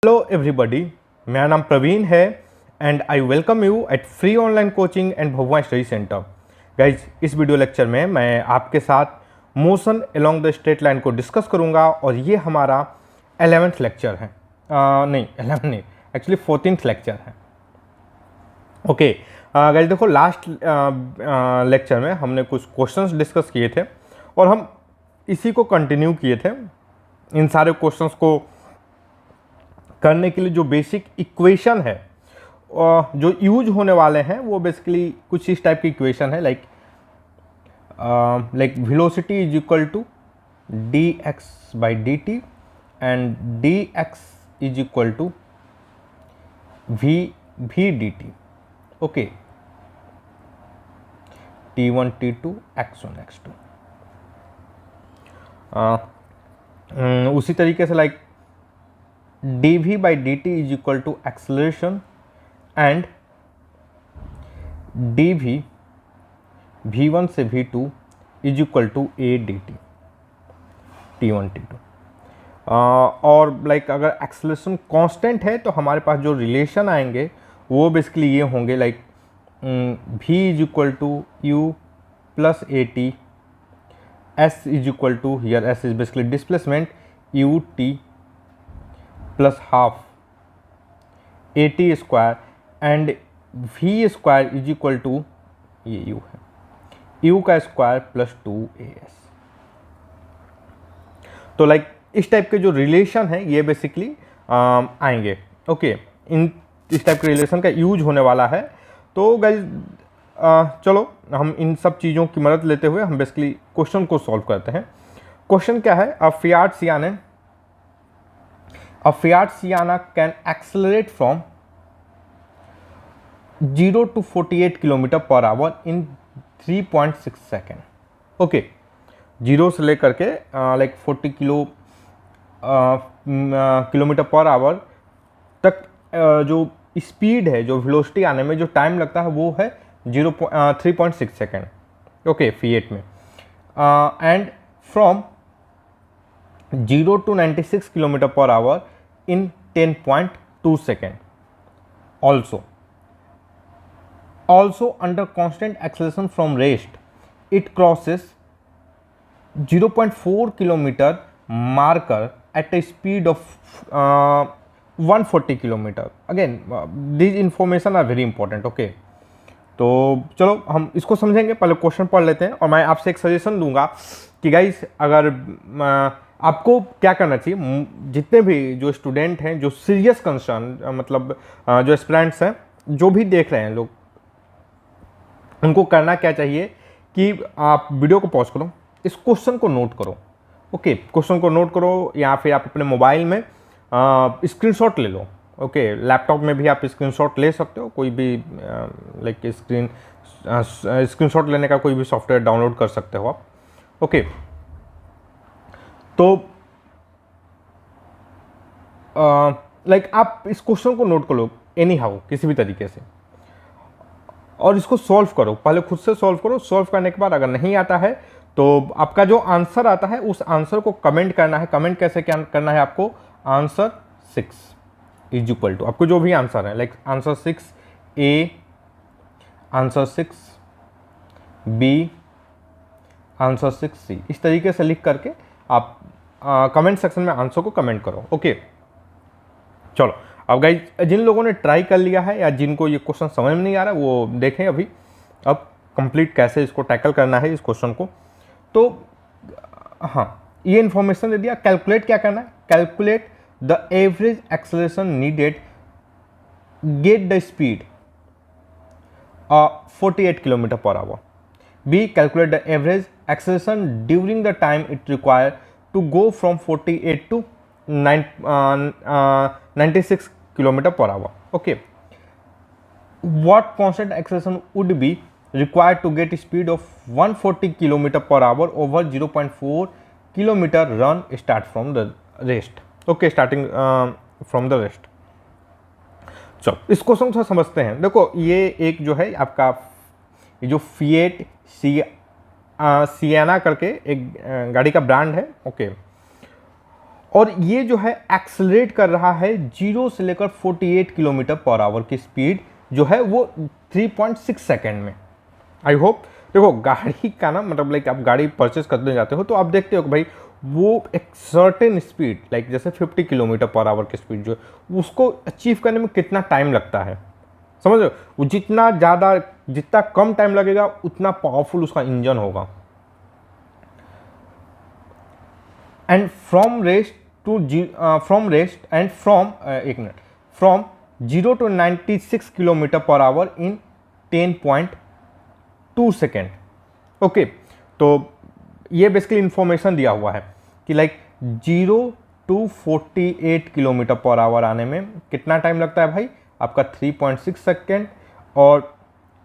Hello everybody, मेरा नाम प्रवीण है and I welcome you at free online coaching and Bhabua study centre. Guys, इस video lecture में मैं आपके साथ motion along the straight line को डिस्कस करूंगा और ये हमारा 11th लेक्चर है। नहीं 11 नहीं, एक्चुअली 14th लेक्चर है। ओके गाइज, देखो लास्ट लेक्चर में हमने कुछ क्वेश्चंस डिस्कस किए थे और हम इसी को कंटिन्यू किए थे। इन सारे क्वेश्चंस को करने के लिए जो बेसिक इक्वेशन है जो यूज होने वाले हैं वो बेसिकली कुछ इस टाइप की इक्वेशन है, like velocity is equal to d x by d t and d x is equal to v d t. Okay, T1 T2 X1 X2। उसी तरीके से like dv by dt is equal to acceleration and dv v1 से v2 is equal to a dt t1 t2। और like अगर acceleration constant है तो हमारे पास जो रिलेशन आएंगे वो बेसिकली ये होंगे, like v is equal to u plus a t, s is equal to, here s is basically displacement, u t plus half a t square and v square is equal to, ये u है, u का square plus 2as। तो like इस type के जो relation है ये basically आएंगे। ओके, इस टाइप के रिलेशन का यूज होने वाला है। तो गाइज चलो हम इन सब चीज़ों की मदद लेते हुए हम बेसिकली क्वेश्चन को सॉल्व करते हैं। क्वेश्चन क्या है? A Fiat Sienna can accelerate from 0 to 48 km per hour in 3.6 second. Okay, 0 से लेकर के लाइक 40 किलोमीटर पर आवर तक जो स्पीड है, जो वेलोसिटी आने में जो टाइम लगता है वो है 3.6 सेकेंड। ओके, फिएट में and from 0 to 96 km per hour in 10.2 seconds. Also under constant acceleration from rest, it crosses 0.4 km marker at a speed of 140 km. Again, these information are very important. Okay, तो चलो हम इसको समझेंगे। पहले question पढ़ लेते हैं और मैं आपसे एक सजेशन दूंगा कि गाइस, अगर आपको क्या करना चाहिए, जितने भी जो स्टूडेंट हैं, जो सीरियस कंसर्न, मतलब जो एस्पिरेंट्स हैं, जो भी देख रहे हैं लोग, उनको करना क्या चाहिए कि आप वीडियो को पॉज करो, इस क्वेश्चन को नोट करो। ओके, क्वेश्चन को नोट करो या फिर आप अपने मोबाइल में स्क्रीनशॉट ले लो। ओके, लैपटॉप में भी आप स्क्रीनशॉट ले सकते हो, कोई भी लाइक स्क्रीनशॉट लेने का कोई भी सॉफ्टवेयर डाउनलोड कर सकते हो आप। ओके, तो लाइक आप इस क्वेश्चन को नोट कर लो एनी हाउ, किसी भी तरीके से, और इसको सॉल्व करो। पहले खुद से सॉल्व करो। सॉल्व करने के बाद अगर नहीं आता है तो आपका जो आंसर आता है उस आंसर को कमेंट करना है। कमेंट कैसे क्या करना है आपको? आंसर 6 इज इक्वल टू, आपको जो भी आंसर है, like answer 6A, answer 6B, answer 6C, इस तरीके से लिख करके आप कमेंट सेक्शन में आंसर को कमेंट करो। ओके, चलो अब गाइज, जिन लोगों ने ट्राई कर लिया है या जिनको ये क्वेश्चन समझ में नहीं आ रहा वो देखें अभी अब कंप्लीट कैसे इसको टैकल करना है इस क्वेश्चन को। तो हाँ, ये इन्फॉर्मेशन दे दिया। कैलकुलेट क्या करना है? Calculate the average acceleration needed get the speed 48 kilometre per our. B, calculate the average acceleration during the time it required to go from 48 to 96 km per hour. Okay, what constant acceleration would be required to get a speed of 140 km per hour over 0.4 km run start from the rest. Okay, starting from the rest. चलो इस question को समझते हैं। देखो, ये एक जो है आपका ये जो फिएट सिएना करके एक गाड़ी का ब्रांड है। ओके, और ये जो है एक्सेलरेट कर रहा है 0 से लेकर 48 किलोमीटर पर आवर की स्पीड जो है वो 3.6 सेकेंड में। आई होप, देखो गाड़ी का ना मतलब लाइक आप गाड़ी परचेस करते जाते हो तो आप देखते हो कि भाई वो एक सर्टेन स्पीड लाइक जैसे 50 किलोमीटर पर आवर की स्पीड जो है उसको अचीव करने में कितना टाइम लगता है, समझ रहे हो? वो जितना कम टाइम लगेगा उतना पावरफुल उसका इंजन होगा। And from rest from 0 to 96 kilometre per our in 10.2 second. Okay, तो ये बेसिकली इंफॉर्मेशन दिया हुआ है कि like 0 to 48 kilometre per our आने में कितना टाइम लगता है भाई, आपका 3.6 सेकेंड, और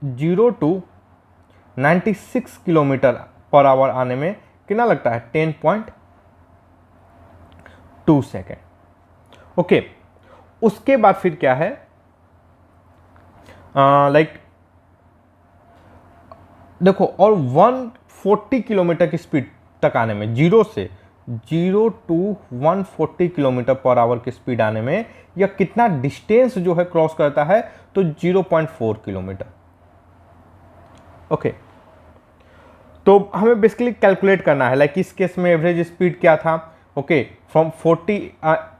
0 to 96 किलोमीटर पर आवर आने में कितना लगता है, 10.2 सेकेंड। ओके, उसके बाद फिर क्या है, लाइक देखो, और 140 किलोमीटर की स्पीड तक आने में, 0 to 140 किलोमीटर पर आवर की स्पीड आने में यह कितना डिस्टेंस जो है क्रॉस करता है, तो 0.4 किलोमीटर। ओके, तो हमें बेसिकली कैलकुलेट करना है लाइक इस केस में एवरेज स्पीड क्या था। Okay, from 40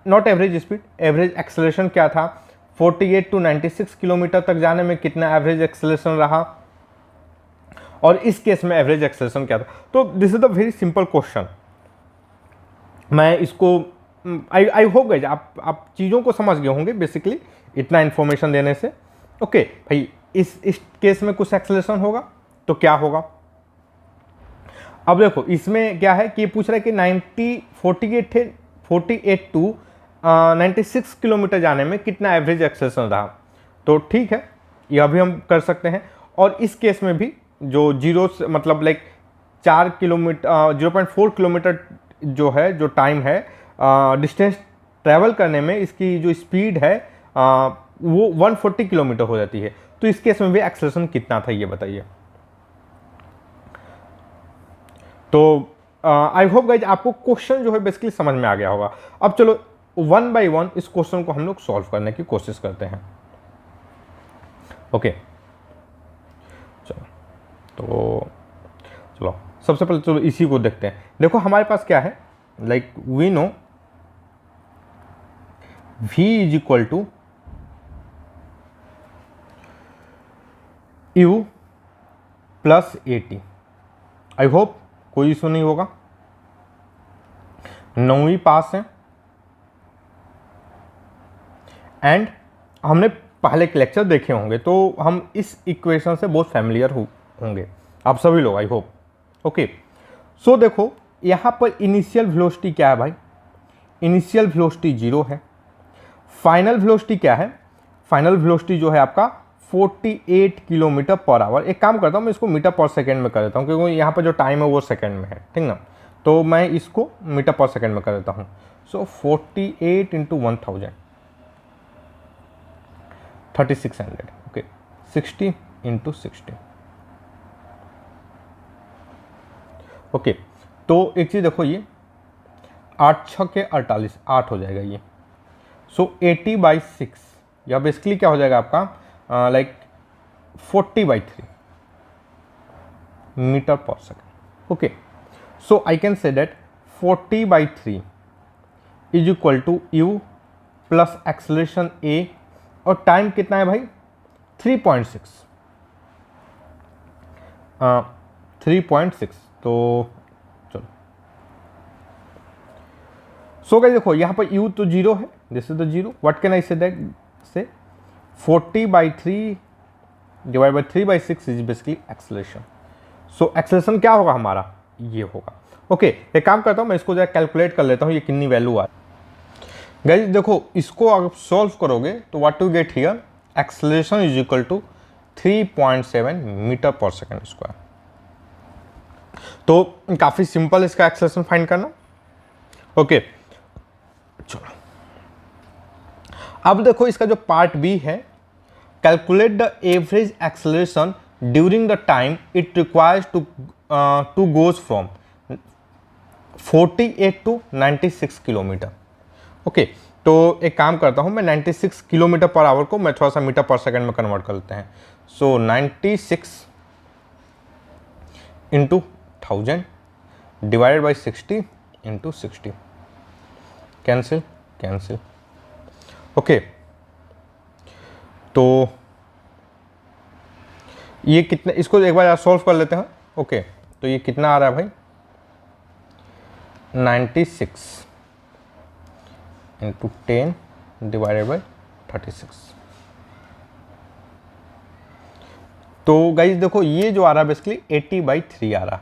not average speed, average acceleration क्या था, 48 to 96 किलोमीटर तक जाने में कितना एवरेज एक्सेलरेशन रहा, और इस केस में एवरेज एक्सेलरेशन क्या था। तो this is the very simple question. मैं इसको आई होप गाइस आप चीज़ों को समझ गए होंगे बेसिकली इतना इन्फॉर्मेशन देने से। ओके भाई, इस केस में कुछ एक्सेलरेशन होगा तो क्या होगा। अब देखो इसमें क्या है कि ये पूछ रहा है कि 48 टू 96 किलोमीटर जाने में कितना एवरेज एक्सेलरेशन रहा। तो ठीक है, यह भी हम कर सकते हैं। और इस केस में भी जो 0 से मतलब लाइक 4 किलोमीटर 0.4 किलोमीटर जो है, जो टाइम है डिस्टेंस ट्रैवल करने में, इसकी जो स्पीड है वो 140 किलोमीटर हो जाती है। तो इस केस में भी एक्सेलरेशन कितना था ये बताइए। तो आई होप गाइज आपको क्वेश्चन जो है बेसिकली समझ में आ गया होगा। अब चलो वन बाय वन इस क्वेश्चन को हम लोग सॉल्व करने की कोशिश करते हैं। ओके, तो चलो सबसे पहले चलो इसी को देखते हैं। देखो हमारे पास क्या है, like we know v is equal to u plus AT। I hope कोई इशू नहीं होगा, 9वीं पास है एंड हमने पहले के लेक्चर देखे होंगे, तो हम इस इक्वेशन से बहुत फैमिलियर होंगे आप सभी लोग, आई होप। ओके, सो देखो यहाँ पर इनिशियल वेलोसिटी क्या है भाई, इनिशियल वेलोसिटी 0 है। फाइनल वेलोसिटी क्या है, फाइनल वेलोसिटी जो है आपका 48 किलोमीटर पर आवर। एक काम करता हूँ मैं इसको मीटर पर सेकेंड में कर देता हूँ, क्योंकि यहाँ पर जो टाइम है वो सेकेंड में है, ठीक ना। तो मैं इसको मीटर पर सेकेंड में कर देता हूँ। सो 48 इंटू 1000 3600। Okay, 60 into 60। ओके, तो एक चीज़ देखो, ये 8 6 के 48 8 हो जाएगा ये। सो 80/6 या बेसिकली क्या हो जाएगा आपका like 40/3 metre per second. Okay, so I can say that 40/3 is equal to u plus acceleration a, और टाइम कितना है भाई 3.6 3.6। तो चलो, सो गाइस देखो यहाँ पर u तो 0 है, this is the 0। What can I say that, से 40/3 divide by 3/6 is basically acceleration. So acceleration क्या होगा हमारा, ये होगा। ओके, एक काम करता हूँ मैं इसको जरा कैलकुलेट कर लेता हूँ ये कितनी वैल्यू आ। गाइस देखो इसको अगर सॉल्व करोगे तो what to get here, acceleration is equal to 3.7 metre per second square. तो काफ़ी सिंपल इसका एक्सेलरेशन फाइंड करना। ओके, चलो अब देखो इसका जो पार्ट बी है, calculate the average acceleration during the time it requires to goes from 48 to 96 kilometre. Okay, तो एक काम करता हूँ मैं, 96 किलोमीटर पर आवर को मैं थोड़ा सा मीटर पर सेकंड में कन्वर्ट कर लेते हैं। सो 96 into 1000 divided by 60 into 60, cancel cancel. Okay, तो ये कितने, इसको एक बार सॉल्व कर लेते हैं। ओके, तो ये कितना आ रहा है भाई, 96 इंटू 10 डिवाइडेड बाई 36। तो गाइज देखो ये जो आ रहा है बेसिकली 80/3 आ रहा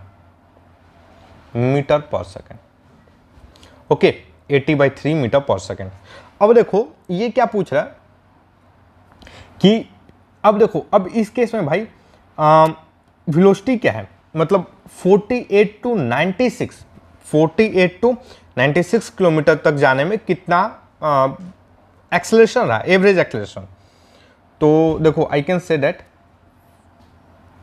metre per second. Okay, 80/3 metre per second. अब देखो ये क्या पूछ रहा है कि अब देखो, अब इस केस में भाई वेलोसिटी क्या है, मतलब 48 टू 96 किलोमीटर तक जाने में कितना एक्सेलरेशन रहा, एवरेज एक्सेलरेशन। तो देखो आई कैन से दैट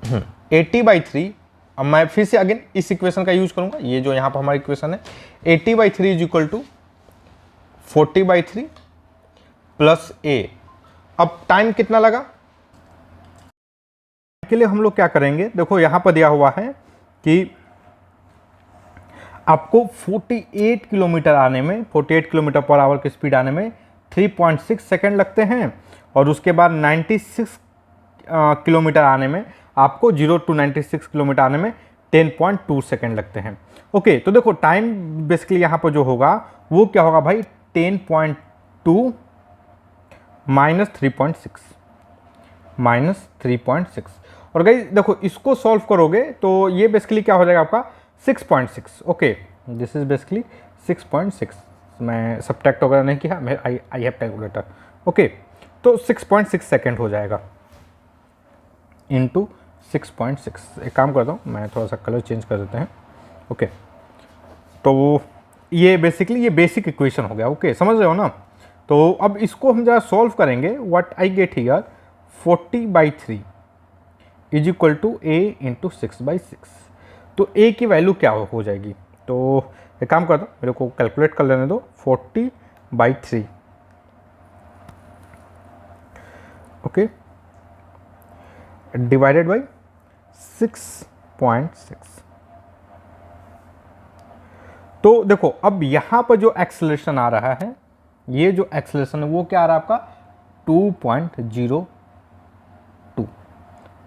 80/3, अब मैं फिर से अगेन इस इक्वेशन का यूज करूंगा, ये जो यहां पर हमारा इक्वेशन है 80/3 इज इक्वल टू 40/3 प्लस ए। अब टाइम कितना लगा के लिए हम लोग क्या करेंगे, देखो यहां पर दिया हुआ है कि आपको 48 किलोमीटर आने में, 48 किलोमीटर पर आवर की स्पीड आने में 3.6 सेकेंड लगते हैं, और उसके बाद 96 किलोमीटर आने में आपको 0 to 96 किलोमीटर आने में 10.2 सेकेंड लगते हैं। ओके, तो देखो टाइम बेसिकली यहाँ पर जो होगा वो क्या होगा भाई, 10.2 माइनस 3.6 और गाइस देखो इसको सॉल्व करोगे तो ये बेसिकली क्या हो जाएगा आपका 6.6। Okay, this is basically 6.6। मैं सब्ट्रैक्ट वगैरह नहीं किया, मैं आई हैव कैलकुलेटर। ओके, तो 6.6 सेकेंड हो जाएगा इंटू 6.6। एक काम करता हूँ मैं, थोड़ा सा कलर चेंज कर देते हैं। ओके, तो ये बेसिकली ये बेसिक इक्वेशन हो गया। ओके, समझ रहे हो ना। तो अब इसको हम जरा सॉल्व करेंगे, what I get here 40/3 is equal to a into 6/6। तो ए की वैल्यू क्या हो जाएगी, तो एक काम करता हूँ, मेरे को कैलकुलेट कर लेने दो। 40/3 ओके डिवाइडेड बाई 6.6। तो देखो अब यहां पर जो एक्सेलरेशन आ रहा है, ये जो एक्सेलरेशन है वो क्या आ रहा है आपका 2.02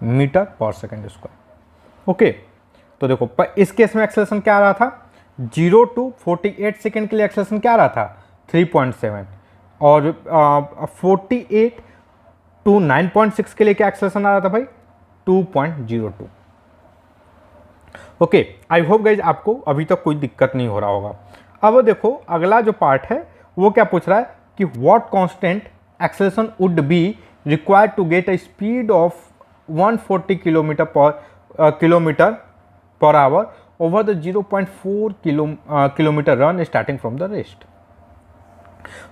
metre per second square. Okay, तो देखो इस केस में एक्सेलरेशन क्या आ रहा था, 0 to 48 सेकेंड के लिए एक्सेलरेशन क्या आ रहा था 3.7, और 48 to 9.6 के लिए क्या एक्सेलरेशन आ रहा था भाई 2.02। ओके, आई होप गाइज आपको अभी तक कोई दिक्कत नहीं हो रहा होगा। अब देखो अगला जो पार्ट है वो क्या पूछ रहा है कि what constant acceleration would be required to get a speed of 140 kilometre per hour over the 0.4 kilometre run starting from the rest.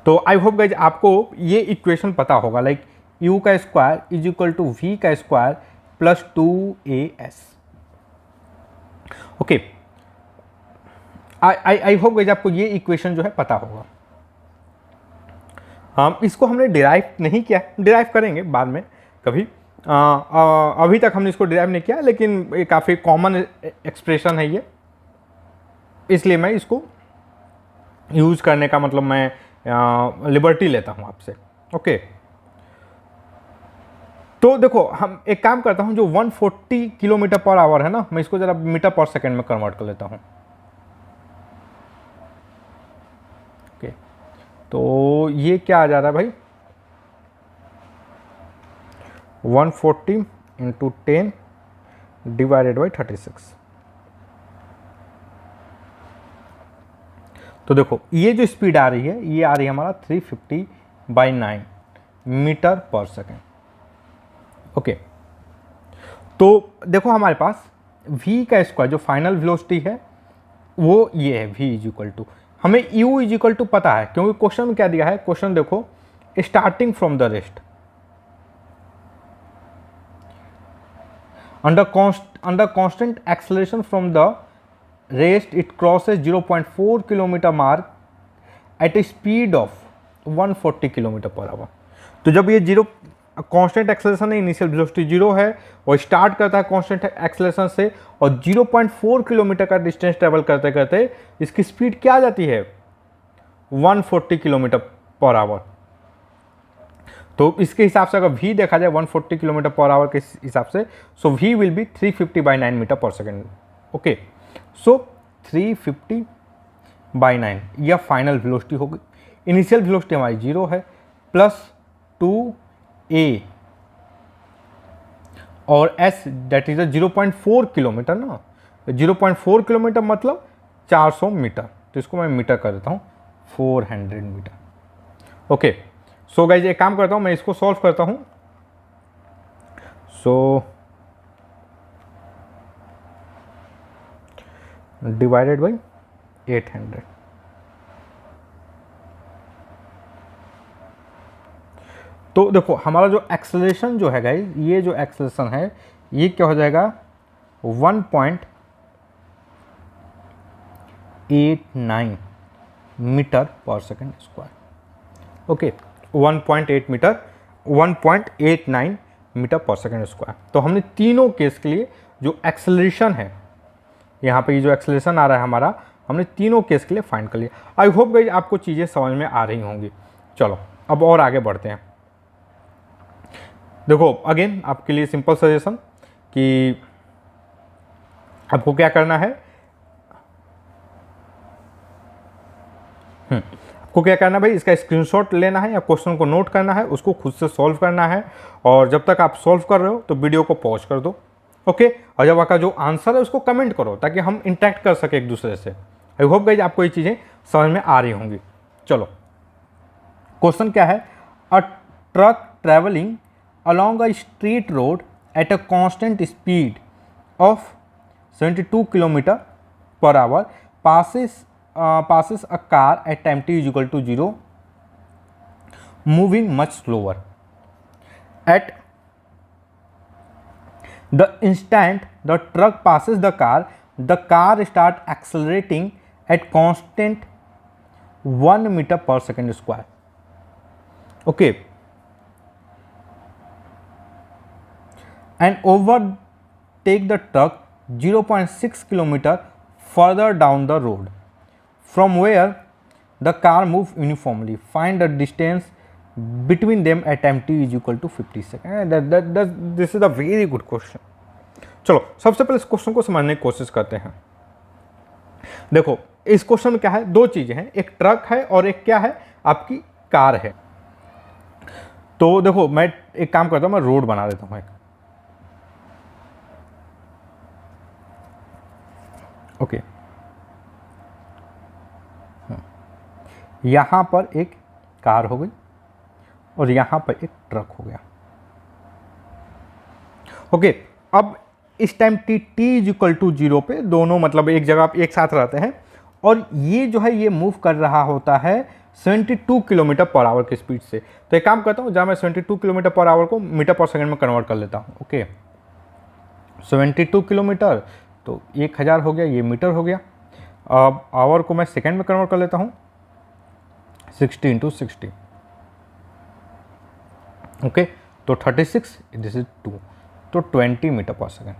तो आई होप गाइज आपको ये इक्वेशन पता होगा, लाइक u का square is equal to v का square plus 2as। Okay, I hope guys आपको ये equation जो है पता होगा। हम इसको हमने डिराइव नहीं किया, डिराइव करेंगे बाद में कभी। अभी तक हमने इसको डिराइव नहीं किया, लेकिन ये काफ़ी कॉमन एक्सप्रेशन है ये, इसलिए मैं इसको यूज करने का मतलब मैं लिबर्टी लेता हूँ आपसे। ओके, तो देखो हम एक काम करता हूँ, जो 140 किलोमीटर पर आवर है ना, मैं इसको जरा मीटर पर सेकेंड में कन्वर्ट कर लेता हूँ। ओके, तो ये क्या आ जा रहा है भाई 140 इंटू 10 डिवाइडेड बाई 36। तो देखो ये जो स्पीड आ रही है ये आ रही है हमारा 350/9 मीटर पर सेकेंड। ओके, तो देखो हमारे पास v का स्क्वायर जो फाइनल वेलोसिटी है वो ये है, v इज इक्वल टू, हमें u इज इक्वल टू पता है क्योंकि क्वेश्चन में क्या दिया है, क्वेश्चन देखो starting from the rest under constant acceleration from the rest it crosses 0.4 kilometer mark at a speed of 140 kilometre per hour. तो जब ये जीरो कांस्टेंट एक्सेलरेशन है, इनिशियल वेलोसिटी जीरो है और स्टार्ट करता है कांस्टेंट एक्सेलरेशन से और 0.4 किलोमीटर का डिस्टेंस ट्रेवल करते करते इसकी स्पीड क्या आ जाती है 140 किलोमीटर पर आवर। तो इसके हिसाब से अगर v देखा जाए 140 किलोमीटर पर आवर के हिसाब से, सो v will be 350/9 metre per second. Okay, सो 350/9 यह फाइनल वेलोसिटी होगी। इनिशियल वेलोसिटी हमारी जीरो है, प्लस 2a और s दैट इज 0.4 किलोमीटर ना, 0.4 किलोमीटर मतलब 400 मीटर, तो इसको मैं मीटर कर देता हूँ 400 मीटर। ओके, सो गाइज एक काम करता हूँ, मैं इसको सॉल्व करता हूँ। सो डिवाइडेड बाई 800, तो देखो हमारा जो एक्सेलरेशन जो है गाइज, ये जो एक्सेलरेशन है ये क्या हो जाएगा 1.89 metre per second square. Okay, 1.89 metre per second square. तो हमने तीनों केस के लिए जो एक्सेलरेशन है, यहाँ पे ये जो एक्सेलरेशन आ रहा है हमारा, हमने तीनों केस के लिए फाइंड कर लिया। आई होप गाइज आपको चीज़ें समझ में आ रही होंगी। चलो अब और आगे बढ़ते हैं। देखो अगेन आपके लिए सिंपल सजेशन कि आपको क्या करना है, आपको क्या करना है भाई, इसका स्क्रीनशॉट लेना है या क्वेश्चन को नोट करना है, उसको खुद से सॉल्व करना है और जब तक आप सॉल्व कर रहे हो तो वीडियो को पॉज कर दो। ओके, और जब आपका जो आंसर है उसको कमेंट करो ताकि हम इंटरेक्ट कर सके एक दूसरे से। आई होप गाइज आपको ये चीज़ें समझ में आ रही होंगी। चलो क्वेश्चन क्या है, a truck travelling along a street road at a constant speed of 72 km per hour passes a car at time t is equal to 0, moving much slower. At the instant the truck passes the car start accelerating at constant 1 meter per second square. Okay, and overtake the truck 0.6 kilometer further down the road from where the car moves uniformly. Find the distance between them at time t is equal to 50 seconds. This is a very good question. चलो सबसे पहले इस question को समझने की कोशिश करते हैं। देखो इस क्वेश्चन में क्या है, दो चीजें हैं, एक ट्रक है और एक क्या है आपकी कार है। तो देखो मैं एक काम करता हूँ, मैं रोड बना देता हूँ एक। ओके, यहां पर एक कार हो गई और यहां पर एक ट्रक हो गया। ओके, अब इस time t is equal to 0 पे दोनों मतलब एक जगह पे एक साथ रहते हैं और ये जो है ये मूव कर रहा होता है 72 किलोमीटर पर आवर की स्पीड से। तो एक काम करता हूँ, जहाँ मैं 72 किलोमीटर पर आवर को मीटर पर सेकंड में कन्वर्ट कर लेता हूँ। ओके, 72 किलोमीटर तो 1000 हो गया, ये मीटर हो गया। अब आवर को मैं सेकंड में कन्वर्ट कर लेता हूँ, 60 × 60। ओके, तो 36, दिस इज 2, तो 20 मीटर पर सेकंड।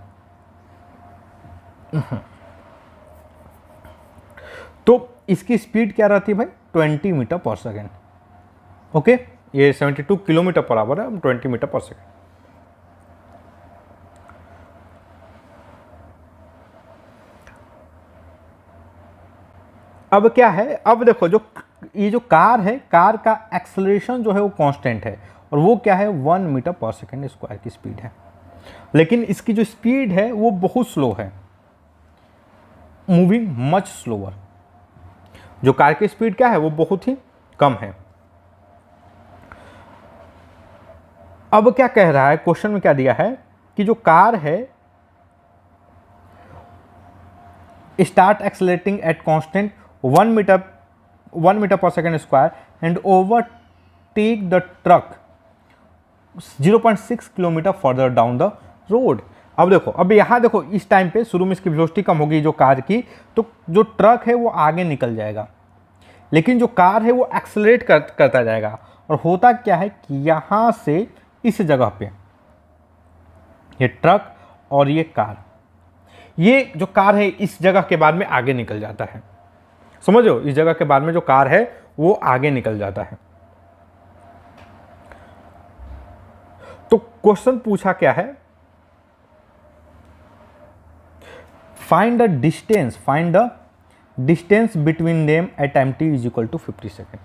तो इसकी स्पीड क्या रहती है भाई 20 मीटर पर सेकंड। ओके, ये 72 किलोमीटर पर आवर है, 20 मीटर पर सेकंड। अब क्या है, अब देखो जो ये जो कार है, कार का एक्सेलरेशन जो है वो कांस्टेंट है और वो क्या है 1 मीटर पर सेकंड स्क्वायर की स्पीड है, लेकिन इसकी जो स्पीड है वो बहुत स्लो है, मूविंग मच स्लोअर। जो कार की स्पीड क्या है वो बहुत ही कम है। अब क्या कह रहा है क्वेश्चन में, क्या दिया है कि जो कार है start accelerating at constant 1 metre per second square and overtake the truck 0.6 kilometre further down the road. अब देखो, अब यहाँ देखो इस टाइम पे शुरू में इसकी वेलोसिटी कम होगी जो कार की, तो जो ट्रक है वो आगे निकल जाएगा, लेकिन जो कार है वो एक्सेलरेट करता जाएगा। और होता क्या है कि यहाँ से इस जगह पे ये ट्रक और ये कार, ये जो कार है इस जगह के बाद में आगे निकल जाता है। समझो, इस जगह के बाद में जो कार है वो आगे निकल जाता है। तो क्वेश्चन पूछा क्या है, find the distance between them at time t is equal to 50 second.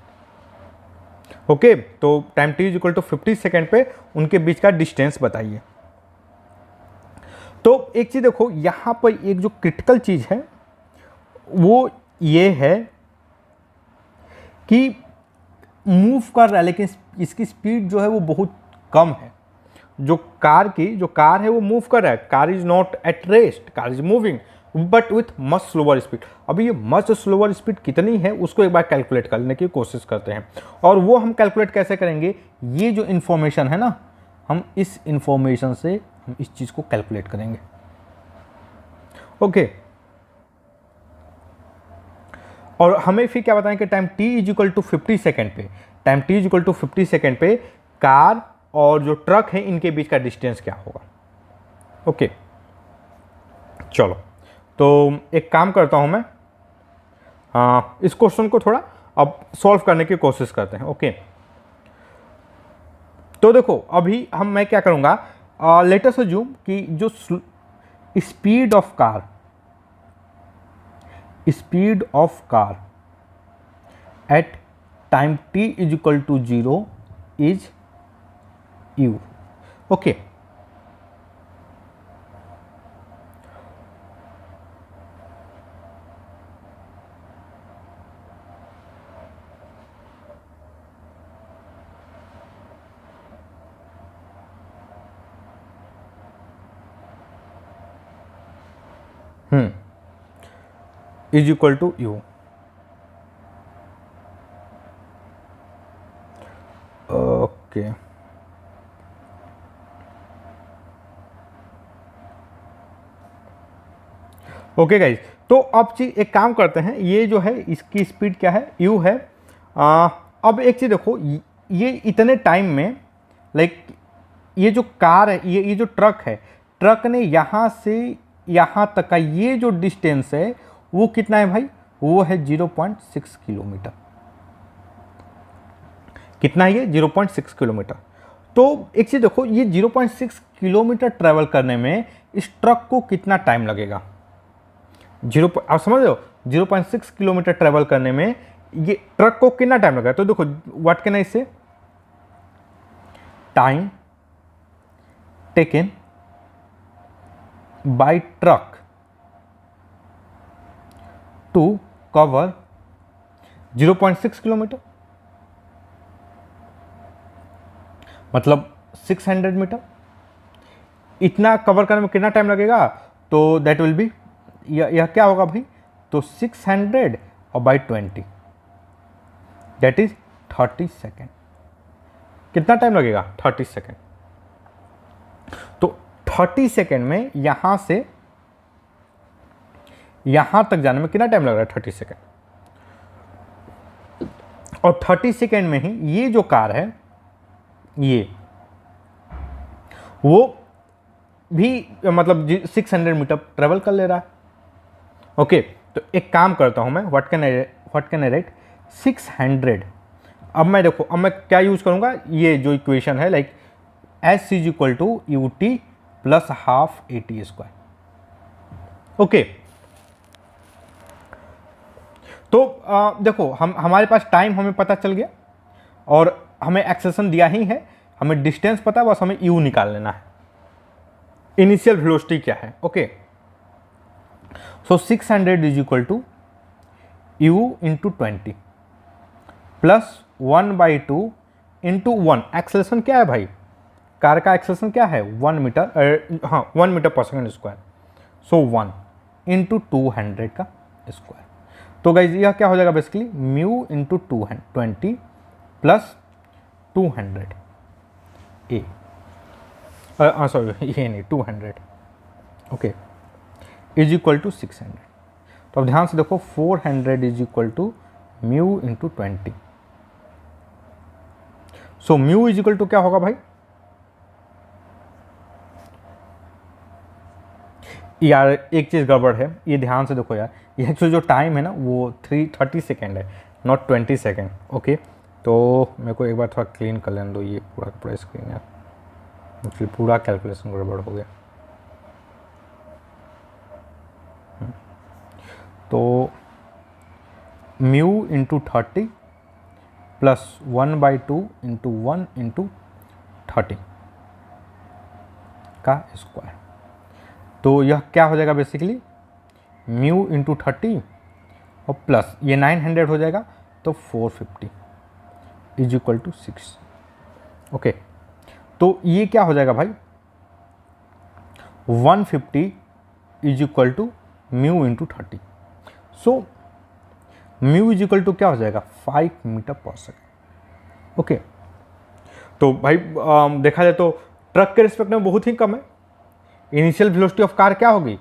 Okay, तो time t is equal to 50 second पे उनके बीच का डिस्टेंस बताइए। तो एक चीज देखो, यहां पर एक जो क्रिटिकल चीज है वो ये है कि मूव कर रहा है लेकिन इसकी स्पीड जो है वो बहुत कम है। जो कार है वो मूव कर रहा है, car is not at rest, car is moving but with much slower speed. अभी ये मच स्लोअर स्पीड कितनी है उसको एक बार कैलकुलेट करने की कोशिश करते हैं। और वो हम कैलकुलेट कैसे करेंगे, ये जो इन्फॉर्मेशन है ना, हम इस इन्फॉर्मेशन से हम इस चीज को कैलकुलेट करेंगे। ओके, और हमें फिर क्या बताएं कि time t is equal to 50 second पे, time t is equal to 50 second पे कार और जो ट्रक है इनके बीच का डिस्टेंस क्या होगा। ओके, चलो तो एक काम करता हूं मैं, इस क्वेश्चन को थोड़ा अब सॉल्व करने की कोशिश करते हैं। ओके, तो देखो अभी मैं क्या करूंगा, लेट अस अज्यूम कि जो speed of car at time t is equal to 0 is u। Okay, is equal to u. Okay, okay guys, तो अब चीज एक काम करते हैं, ये जो है इसकी स्पीड क्या है, u है। अब एक चीज देखो, ये इतने टाइम में लाइक ये जो कार है, ये जो ट्रक है, ट्रक ने यहाँ से यहाँ तक का ये जो डिस्टेंस है वो कितना है भाई, वो है 0.6 किलोमीटर। कितना है ये, 0.6 किलोमीटर। तो एक चीज देखो, ये 0.6 किलोमीटर ट्रेवल करने में इस ट्रक को कितना टाइम लगेगा। आप समझ रहे हो, 0.6 किलोमीटर ट्रेवल करने में ये ट्रक को कितना टाइम लगेगा। तो देखो what can I say, time taken by truck to cover 0.6 kilometre, मतलब 600 मीटर। इतना कवर करने में कितना टाइम लगेगा, तो दैट विल बी, यह क्या होगा भाई, तो 600 और बाई 20 दैट इज 30 सेकेंड। कितना टाइम लगेगा, 30 सेकेंड। तो 30 सेकेंड में यहां से यहां तक जाने में कितना टाइम लग रहा है, 30 सेकेंड। और 30 सेकेंड में ही ये जो कार है ये वो भी मतलब 600 मीटर ट्रेवल कर ले रहा है। ओके, तो एक काम करता हूं मैं, व्हाट कैन आई राइट, 600। अब मैं देखो, अब मैं क्या यूज करूंगा, ये जो इक्वेशन है like s is equal to u t plus half a t square. Okay, तो देखो हमारे पास टाइम हमें पता चल गया और हमें एक्सेलेरेशन दिया ही है, हमें डिस्टेंस पता है, बस हमें u निकाल लेना है, इनिशियल वेलोसिटी क्या है। Okay, so 600 is equal to u into 20 plus 1/2 into 1। Acceleration क्या है भाई, कार का एक्सेलेरेशन क्या है, 1 मीटर, हाँ 1 मीटर पर सेकेंड स्क्वायर, सो 1 इंटू 200 का स्क्वायर। तो गाइज यह क्या हो जाएगा बेसिकली, म्यू इंटू 20 प्लस 200 ए, सॉरी ये नहीं 200, ओके, इज इक्वल टू 600। तो अब ध्यान से देखो 400 is equal to mu into 20। So mu is equal to क्या होगा भाई, यार एक चीज़ गड़बड़ है, ये ध्यान से देखो यार, ये एक्चुअली जो टाइम है ना वो 30 सेकेंड है, नॉट 20 सेकेंड। ओके, तो मेरे को एक बार थोड़ा क्लीन कर लेने दो ये पूरा का पूरा स्क्रीन यार, एक्चुअली पूरा कैलकुलेशन गड़बड़ हो गया। तो mu into 30 plus 1/2 into 1 into 30 का स्क्वायर, तो यह क्या हो जाएगा बेसिकली म्यू इंटू 30 और प्लस ये 900 हो जाएगा, तो 450 इज इक्वल टू 6। ओके, तो ये क्या हो जाएगा भाई 150 is equal to mu into 30। So mu is equal to क्या हो जाएगा 5 मीटर पर सेकेंड। ओके, तो भाई देखा जाए तो ट्रक के रिस्पेक्ट में बहुत ही कम है। इनिशियल वेलोसिटी ऑफ कार क्या होगी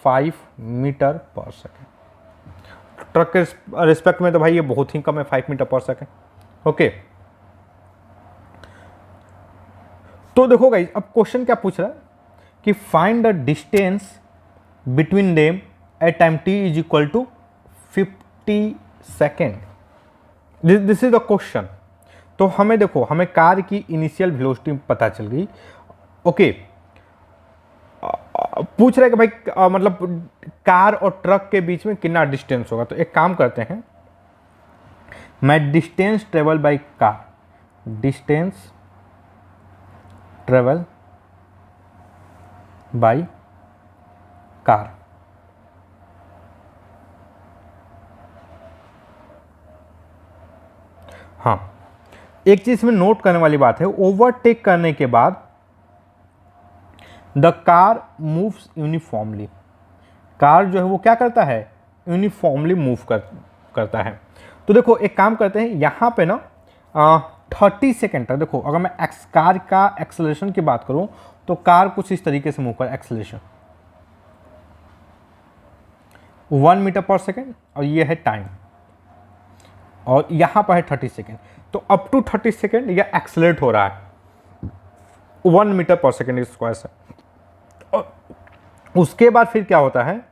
5 मीटर पर सेकेंड। ट्रक के रिस्पेक्ट में तो भाई ये बहुत ही कम है 5 मीटर पर सेकेंड। ओके, तो देखो गाइस अब क्वेश्चन क्या पूछ रहा है कि find the distance between them at time t is equal to 50 second. This is the question. तो हमें देखो, हमें कार की इनिशियल वेलोसिटी पता चल गई। ओके, पूछ रहे कि भाई मतलब कार और ट्रक के बीच में कितना डिस्टेंस होगा। तो एक काम करते हैं, मैं distance travel by car, distance travel by car, हाँ एक चीज में नोट करने वाली बात है, ओवरटेक करने के बाद the car moves uniformly, car जो है वो क्या करता है यूनिफॉर्मली मूव करता है। तो देखो एक काम करते हैं यहाँ पे ना 30 सेकेंड तक, देखो अगर मैं कार का एक्सेलरेशन की बात करूँ तो कार कुछ इस तरीके से मूव कर, एक्सेलरेशन 1 मीटर पर सेकेंड और ये है टाइम, और यहाँ पर है 30 सेकेंड। तो अप टू 30 सेकेंड यह एक्सेलरेट हो रहा है 1 मीटर पर सेकेंड स्क्वायर से। और उसके बाद फिर क्या होता है,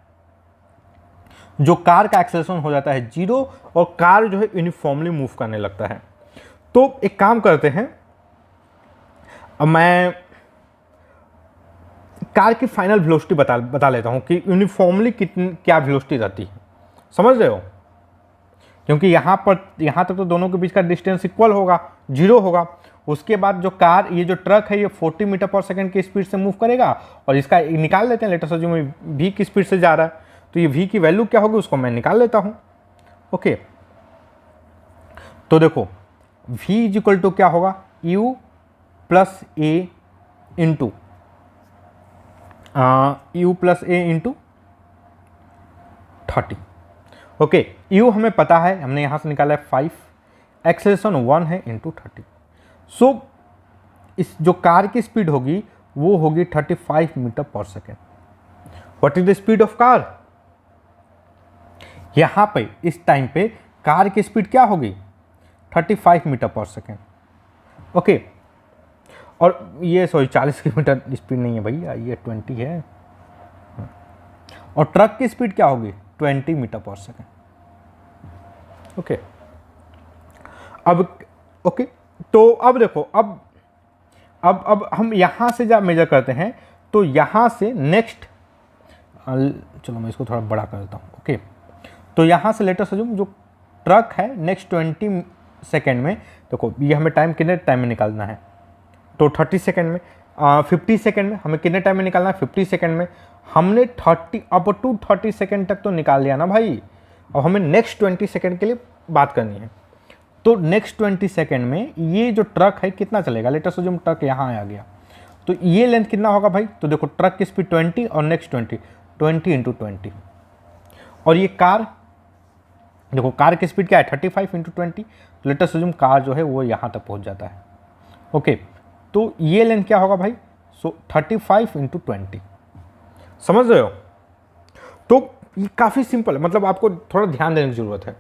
जो कार का एक्सेलरेशन हो जाता है 0 और कार जो है यूनिफॉर्मली मूव करने लगता है। तो एक काम करते हैं, अब मैं कार की फाइनल वेलोसिटी बता लेता हूं कि यूनिफॉर्मली कितनी क्या वेलोसिटी रहती है, समझ रहे हो, क्योंकि यहाँ तक तो दोनों के बीच का डिस्टेंस इक्वल होगा, 0 होगा। उसके बाद जो कार, ये जो ट्रक है ये 40 मीटर पर सेकंड की स्पीड से मूव करेगा, और इसका निकाल लेते हैं, लेटर से जो v की स्पीड से जा रहा है, तो ये v की वैल्यू क्या होगी उसको मैं निकाल लेता हूँ। ओके, तो देखो v इज इक्वल टू क्या होगा u प्लस ए इंटू इंटू 30। ओके, u हमें पता है, हमने यहाँ से निकाला है 5, एक्सेलरेशन 1 है इंटू 30। सो इस जो कार की स्पीड होगी वो होगी 35 metre per second. What is the speed of car, यहाँ पे इस टाइम पे कार की स्पीड क्या होगी 35 मीटर पर सेकेंड। ओके, और ये 40 किलोमीटर स्पीड नहीं है भैया, ये 20 है। और ट्रक की स्पीड क्या होगी 20 मीटर पर सेकेंड। ओके, तो अब देखो, अब हम यहां से जब मेजर करते हैं तो यहां से नेक्स्ट, चलो मैं इसको थोड़ा बड़ा कर देता हूं। ओके, तो यहां से लेटर से जो ट्रक है नेक्स्ट 20 सेकेंड में, देखो ये हमें टाइम कितने टाइम में निकालना है, तो 30 सेकेंड में, 50 सेकेंड में हमें कितने टाइम में निकालना है 50 सेकेंड में। हमने 30 अप टू 30 सेकेंड तक तो निकाल लिया ना भाई, अब हमें नेक्स्ट 20 सेकेंड के लिए बात करनी है। तो नेक्स्ट 20 सेकेंड में ये जो ट्रक है कितना चलेगा, लेटर से जो ट्रक यहाँ आ गया, तो ये लेंथ कितना होगा भाई, तो देखो ट्रक की स्पीड 20 और नेक्स्ट 20 इंटू 20, और ये कार, देखो कार की स्पीड क्या है 35 इंटू 20, तो लेटर से कार जो है वो यहाँ तक पहुँच जाता है। ओके, तो ये लेंथ क्या होगा भाई, सो 35 इंटू 20, समझ रहे हो। तो ये काफ़ी सिंपल है, मतलब आपको थोड़ा ध्यान देने की ज़रूरत है।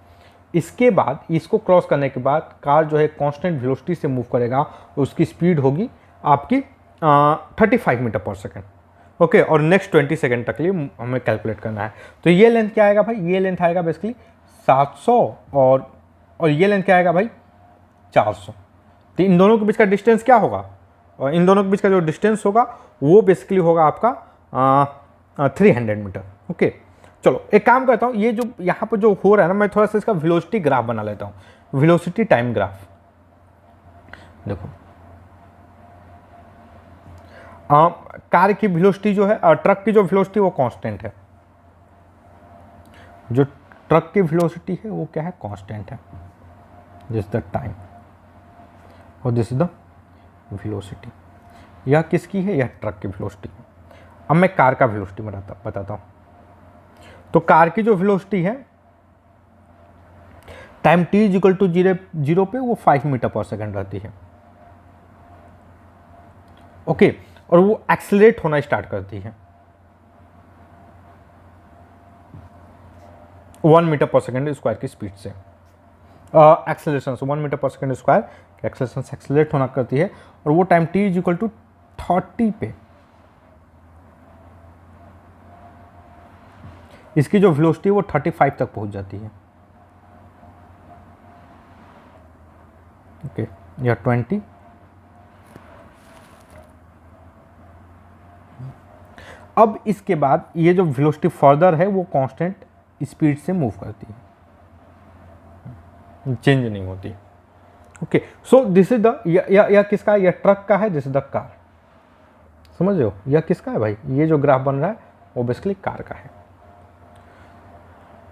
इसके बाद इसको क्रॉस करने के बाद कार जो है कांस्टेंट वेलोसिटी से मूव करेगा, उसकी स्पीड होगी आपकी 35 मीटर पर सेकेंड। ओके, और नेक्स्ट 20 सेकेंड तक के लिए हमें कैलकुलेट करना है। तो ये लेंथ क्या आएगा भाई, ये लेंथ आएगा बेसिकली 700 और ये लेंथ क्या आएगा भाई 400। तो इन दोनों के बीच का डिस्टेंस क्या होगा, और इन दोनों के बीच का जो डिस्टेंस होगा वो बेसिकली होगा आपका 300 मीटर। ओके, चलो एक काम करता हूँ, ये जो यहाँ पर जो हो रहा है ना, मैं थोड़ा सा इसका वेलोसिटी ग्राफ बना लेता हूँ, वेलोसिटी टाइम ग्राफ। देखो कार की वेलोसिटी जो है, ट्रक की जो वेलोसिटी वो कांस्टेंट है, जो ट्रक की वेलोसिटी है वो क्या है, कांस्टेंट है। दिस द टाइम और दिस इज द वेलोसिटी। यह किसकी है, यह ट्रक की वेलोसिटी। अब मैं कार का वेलोसिटी बताता हूँ। तो कार की जो वेलोसिटी है time t is equal to 0 पे वो 5 मीटर पर सेकेंड रहती है। ओके, और वो एक्सेलरेट होना स्टार्ट करती है 1 मीटर पर सेकेंड स्क्वायर की स्पीड से। एक्सेलरेशन से 1 metre per second square acceleration से एक्सेलरेट होना करती है, और वो time t is equal to 30 पे इसकी जो वेलोसिटी वो 35 तक पहुंच जाती है। ओके, या 20। अब इसके बाद ये जो वेलोसिटी फर्दर है वो कांस्टेंट स्पीड से मूव करती है, चेंज नहीं होती। Okay, so this is the, यह किसका है, यह ट्रक का है, दिस इज द कार। समझ रहे हो, यह किसका है भाई, ये जो ग्राफ बन रहा है वो बेसिकली कार का है।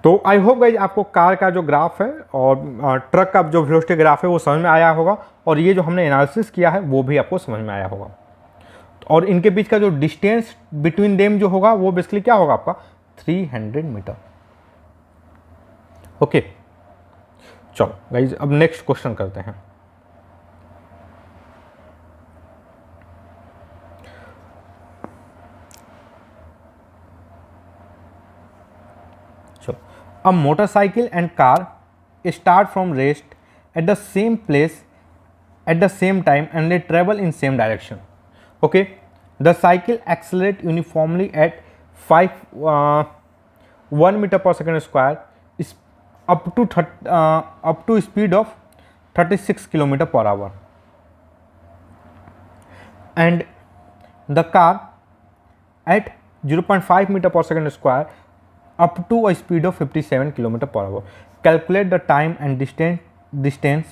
तो आई होप गाइज आपको कार का जो ग्राफ है और ट्रक का जो वेलोसिटी ग्राफ है वो समझ में आया होगा, और ये जो हमने एनालिसिस किया है वो भी आपको समझ में आया होगा। और इनके बीच का जो डिस्टेंस बिटवीन देम जो होगा वो बेसिकली क्या होगा आपका 300 मीटर। ओके, चलो गाइज अब नेक्स्ट क्वेश्चन करते हैं। चलो, a motorcycle and car start from rest at the same place at the same time and they travel in same direction. Okay, the cycle accelerate uniformly at 1 meter per second square is up to speed of 36 kilometer per hour, and the car at 0.5 meter per second square up to a speed of 57 km per hour. Calculate the time and distance.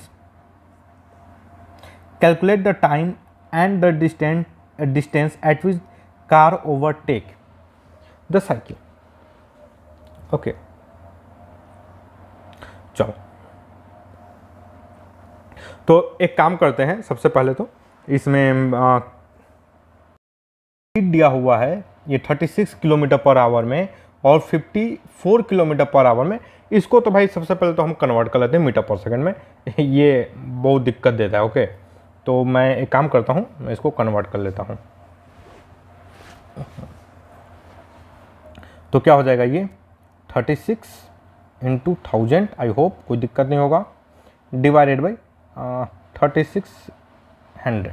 Calculate the time and the distance at which car overtake the cycle. Okay. चलो, तो एक काम करते हैं, सबसे पहले तो इसमें स्पीड दिया हुआ है ये 36 किलोमीटर पर आवर में और 54 किलोमीटर पर आवर में। इसको तो भाई सबसे पहले तो हम कन्वर्ट कर लेते हैं मीटर पर सेकंड में, ये बहुत दिक्कत देता है। ओके, तो मैं एक काम करता हूँ, मैं इसको कन्वर्ट कर लेता हूँ। तो क्या हो जाएगा ये 36 इंटू 1000, आई होप कोई दिक्कत नहीं होगा, डिवाइडेड बाई 3600।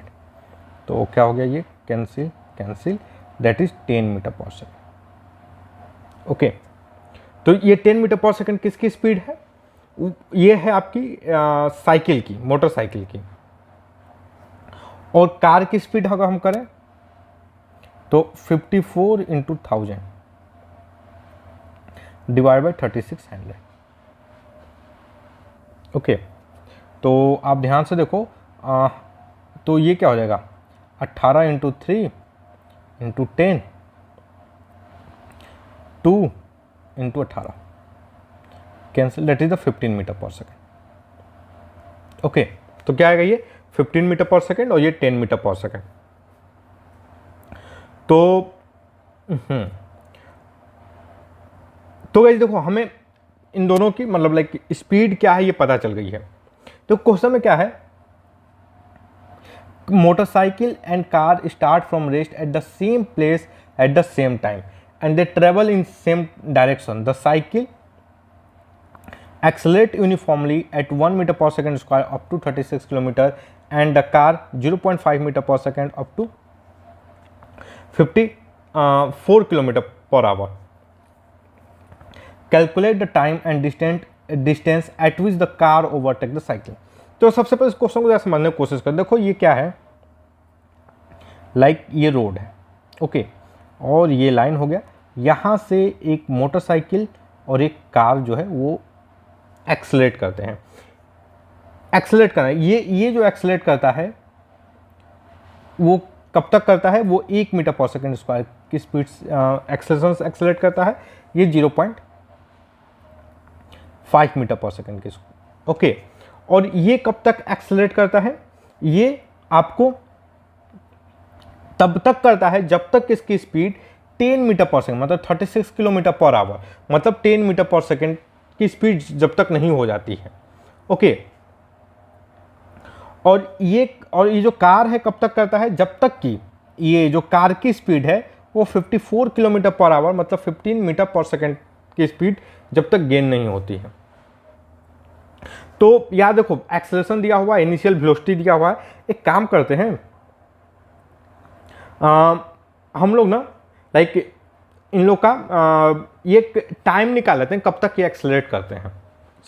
तो क्या हो गया ये cancel, that is 10 metre per second. Okay, तो ये 10 मीटर पर सेकंड किसकी स्पीड है, ये है आपकी साइकिल की, मोटरसाइकिल की। और कार की स्पीड अगर हम करें तो 54 इंटू 1000 डिवाइड बाई 3600। ओके, तो आप ध्यान से देखो, तो ये क्या हो जाएगा 18 into 3 into 10 2 into 18 cancel, that is the 15 metre per second. Okay, तो क्या आएगा ये 15 मीटर पर सेकेंड और ये 10 मीटर पर सेकेंड। तो गाइस देखो, हमें इन दोनों की मतलब लाइक स्पीड क्या है ये पता चल गई है। तो क्वेश्चन में क्या है, motorcycle and car start from rest at the same place at the same time and they travel in same direction. The cycle accelerate uniformly at 1 meter per second square up to 36 kilometer and the car 0.5 meter per second up to 54 kilometer per hour. Calculate the time and distance at which the car overtake the cycle. तो सबसे पहले इस question को समझने की कोशिश करें। देखो ये क्या है, लाइक ये रोड है, ओके, और ये लाइन हो गया, यहाँ से एक मोटरसाइकिल और एक कार जो है वो एक्सेलरेट करते हैं। एक्सेलरेट करना, ये जो एक्सेलरेट करता है वो कब तक करता है, वो 1 मीटर पर सेकेंड स्क्वायर की स्पीड एक्सेलरेशन एक्सेलरेट करता है। ये 0.5 मीटर पर सेकेंड की, ओके। और ये कब तक एक्सेलरेट करता है, ये आपको तब तक करता है जब तक इसकी स्पीड 10 मीटर पर सेकेंड मतलब 36 किलोमीटर पर आवर मतलब 10 मीटर पर सेकेंड की स्पीड जब तक नहीं हो जाती है, ओके। और ये जो कार है कब तक करता है, जब तक कि ये जो कार की स्पीड है वो 54 किलोमीटर पर आवर मतलब 15 मीटर पर सेकेंड की स्पीड जब तक गेन नहीं होती है। तो याद देखो, एक्सेलरेशन दिया हुआ है, इनिशियल वेलोसिटी दिया हुआ है। एक काम करते हैं, हम लोग ना लाइक इन लोग का ये टाइम निकाल लेते हैं कब तक ये एक्सेलरेट करते हैं,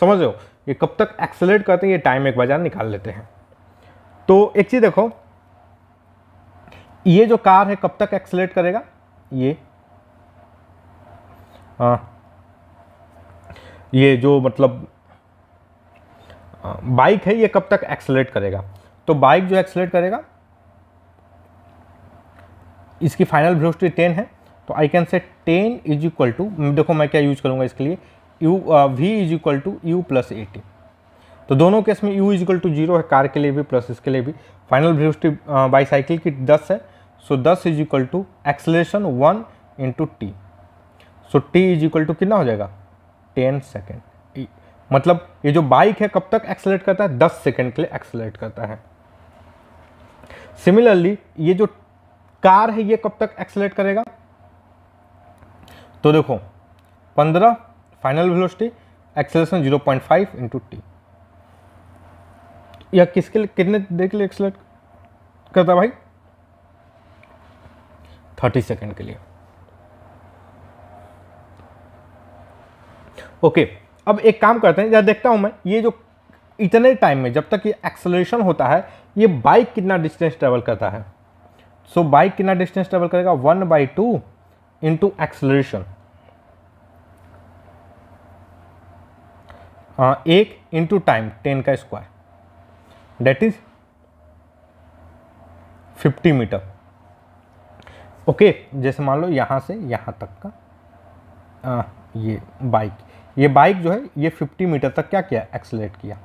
समझ रहे हो, ये कब तक एक्सेलरेट करते हैं ये टाइम एक बार निकाल लेते हैं। तो एक चीज देखो, ये जो कार है कब तक एक्सेलरेट करेगा, ये जो मतलब बाइक है ये कब तक एक्सेलरेट करेगा। तो बाइक जो एक्सेलरेट करेगा, इसकी फाइनल वेलोसिटी 10 है, तो आई कैन से 10 इज इक्वल टू, देखो मैं क्या यूज करूंगा इसके लिए, v is equal to u plus 80। तो दोनों केस में u इज इक्वल टू 0 है, कार के लिए भी प्लस इसके लिए भी। फाइनल वेलोसिटी बाईसाइकिल की 10 है, so 10 is equal to acceleration 1 into t. So t is equal to कितना हो जाएगा, 10 सेकेंड। मतलब ये जो बाइक है कब तक एक्सेलरेट करता है, 10 सेकेंड के लिए एक्सेलरेट करता है। सिमिलरली ये जो कार है ये कब तक एक्सेलरेट करेगा, तो देखो 15 final velocity, acceleration 0.5 into T. यह किसके लिए, कितने देर के लिए एक्सेलरेट करता है भाई, 30 सेकेंड के लिए, ओके। अब एक काम करते हैं, जरा देखता हूं मैं ये जो इतने टाइम में जब तक ये एक्सेलरेशन होता है ये बाइक कितना डिस्टेंस ट्रेवल करता है। सो बाइक कितना डिस्टेंस ट्रेवल करेगा, 1/2 इंटू एक्सेलरेशन, 1 इंटू टाइम 10 का square, that is 50 metre, okay. जैसे मान लो यहां से यहां तक का ये बाइक जो है ये 50 मीटर तक क्या किया, एक्सेलरेट किया।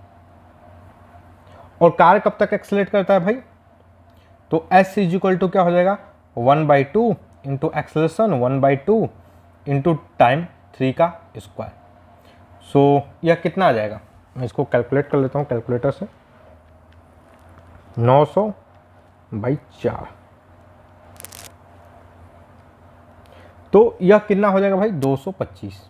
और कार कब तक एक्सेलरेट करता है भाई, तो s इज इक्वल टू क्या हो जाएगा, 1/2 इंटू एक्सेलरेशन 1/2 इंटू टाइम 3 का स्क्वायर। सो यह कितना आ जाएगा, मैं इसको कैलकुलेट कर लेता हूँ कैलकुलेटर से, 900/4। तो यह कितना हो जाएगा भाई, 225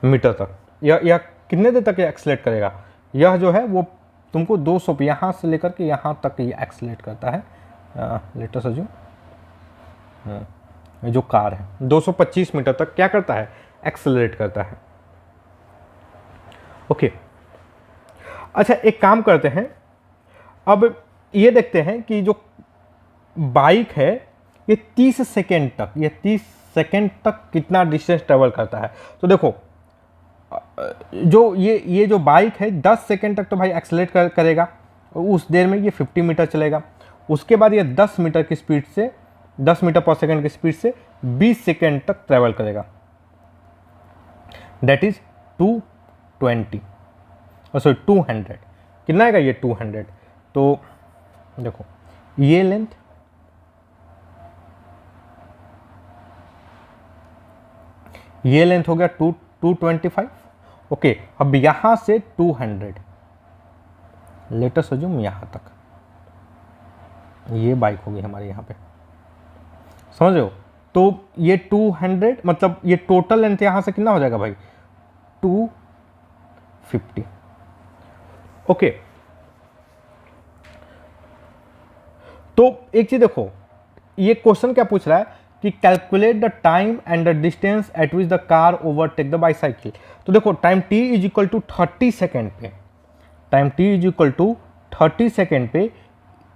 मीटर तक। यह कितने देर तक ये एक्सेलरेट करेगा, यह जो है वो तुमको 200 पे यहाँ से लेकर के यहाँ तक ये एक्सेलरेट करता है। लेटर सजू ये जो कार है 225 मीटर तक क्या करता है, एक्सेलरेट करता है, ओके। अच्छा एक काम करते हैं, अब ये देखते हैं कि जो बाइक है ये 30 सेकेंड तक कितना डिस्टेंस ट्रेवल करता है। तो देखो जो ये जो बाइक है 10 सेकेंड तक तो भाई एक्सेलरेट करेगा, उस देर में ये 50 मीटर चलेगा। उसके बाद ये 10 मीटर की स्पीड से 10 मीटर पर सेकेंड की स्पीड से 20 सेकेंड तक ट्रेवल करेगा, डेट इज 220 सॉरी 200। कितना आएगा ये 200। तो देखो ये लेंथ, ये लेंथ हो गया 225, ओके। अब यहां से 200 लेटर सजूम यहां तक, ये बाइक होगी हमारे यहाँ पे, समझ रहे हो। तो ये 200 मतलब ये टोटल लेंथ यहाँ से कितना हो जाएगा भाई 250। ओके, तो एक चीज देखो, ये क्वेश्चन क्या पूछ रहा है कि calculate the time and the distance at which the car overtake the bicycle. तो देखो time t is equal to 30 second पे, time t is equal to 30 second पे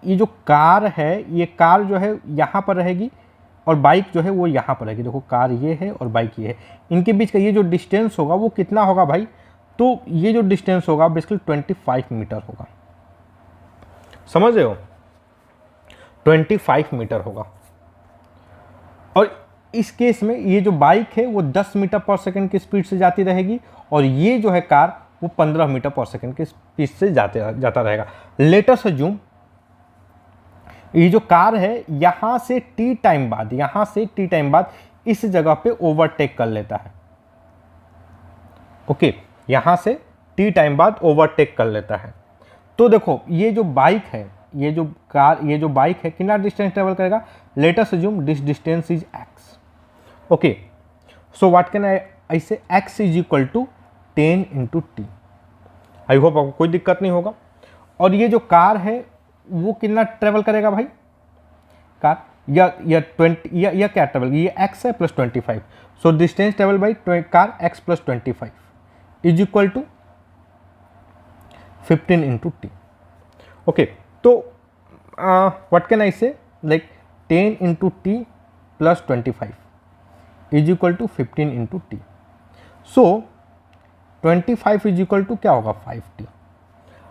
ये जो कार है, ये कार जो है यहाँ पर रहेगी और बाइक जो है वो यहाँ पर रहेगी। देखो कार ये है और बाइक ये है, इनके बीच का ये जो डिस्टेंस होगा वो कितना होगा भाई, तो ये जो डिस्टेंस होगा बेसिकली 25 मीटर होगा, समझ रहे हो, 25 मीटर होगा। और इस केस में ये जो बाइक है वो 10 मीटर पर सेकंड की स्पीड से जाती रहेगी और ये जो है कार वो 15 मीटर पर सेकंड की स्पीड से जाता रहेगा। लेट अस अज्यूम ये जो कार है यहां से टी टाइम बाद इस जगह पे ओवरटेक कर लेता है। ओके, यहां से टी टाइम बाद ओवरटेक कर लेता है। तो देखो ये जो बाइक है, ये जो बाइक है कितना डिस्टेंस ट्रेवल करेगा, let us assume this distance is x। Okay, so what can I say, x is equal to 10 into t. I hope आपको कोई दिक्कत नहीं होगा। और ये जो कार है वो कितना ट्रेवल करेगा भाई, कार या 20 या क्या ट्रेवल, ये x है plus 25, so distance travel by car x plus 25 is equal to 15 into t. Okay, तो what can I say, like 10 into t plus 25 is equal to 15 into t. So 25 is equal to क्या होगा 5t।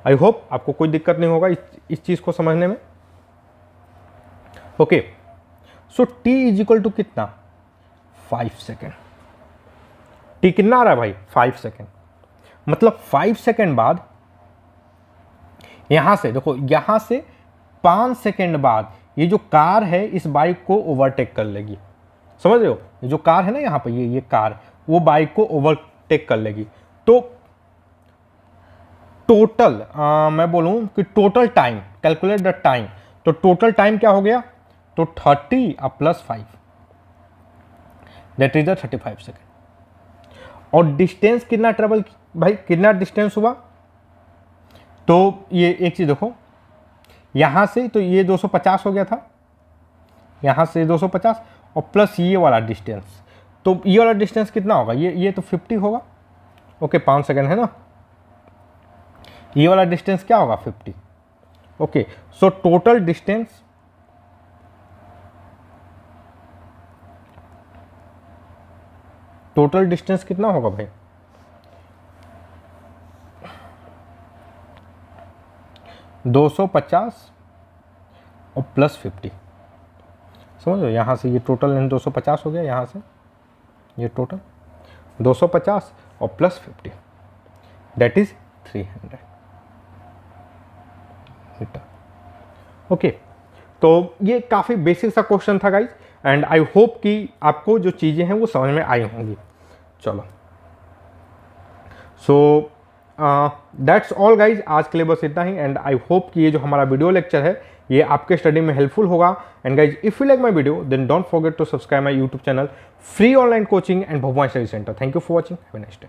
आई hope आपको कोई दिक्कत नहीं होगा इस चीज को समझने में। Okay, so t is equal to कितना 5 सेकेंड। t कितना आ रहा है भाई 5 सेकेंड, मतलब 5 सेकेंड बाद यहां से देखो, यहां से 5 सेकेंड बाद ये जो कार है इस बाइक को ओवरटेक कर लेगी, समझ रहे हो, ये जो कार है ना यहाँ पर ये कार वो बाइक को ओवरटेक कर लेगी। तो टोटल मैं बोलूं कि total time, calculate the time, तो टोटल टाइम क्या हो गया, तो 30 plus 5 that is the 35 second. और डिस्टेंस कितना ट्रेवल भाई, कितना डिस्टेंस हुआ, तो ये एक चीज देखो, यहां से तो ये 250 हो गया था, यहां से 250 और प्लस ये वाला डिस्टेंस, तो ये वाला डिस्टेंस कितना होगा, ये तो 50 होगा। ओके, 5 सेकेंड है ना, ये वाला डिस्टेंस क्या होगा 50। ओके, सो टोटल डिस्टेंस कितना होगा भाई, 250 और प्लस 50, समझ लो, यहाँ से ये टोटल लेंथ 250 हो गया, यहाँ से ये टोटल 250 और plus 50 that is 300 metre. Okay, तो ये काफ़ी बेसिक सा क्वेश्चन था गाइज, एंड आई होप कि आपको जो चीज़ें हैं वो समझ में आई होंगी। चलो, सो दैट्स ऑल गाइज, आज के लिए बस इतना ही, एंड आई होप कि ये जो हमारा वीडियो लेक्चर है ये आपके स्टडी में हेल्पफुल होगा। And guys, if you like my video then don't forget to subscribe my YouTube channel free online coaching and Bhagwan study centre. Thank you for watching, have a nice day.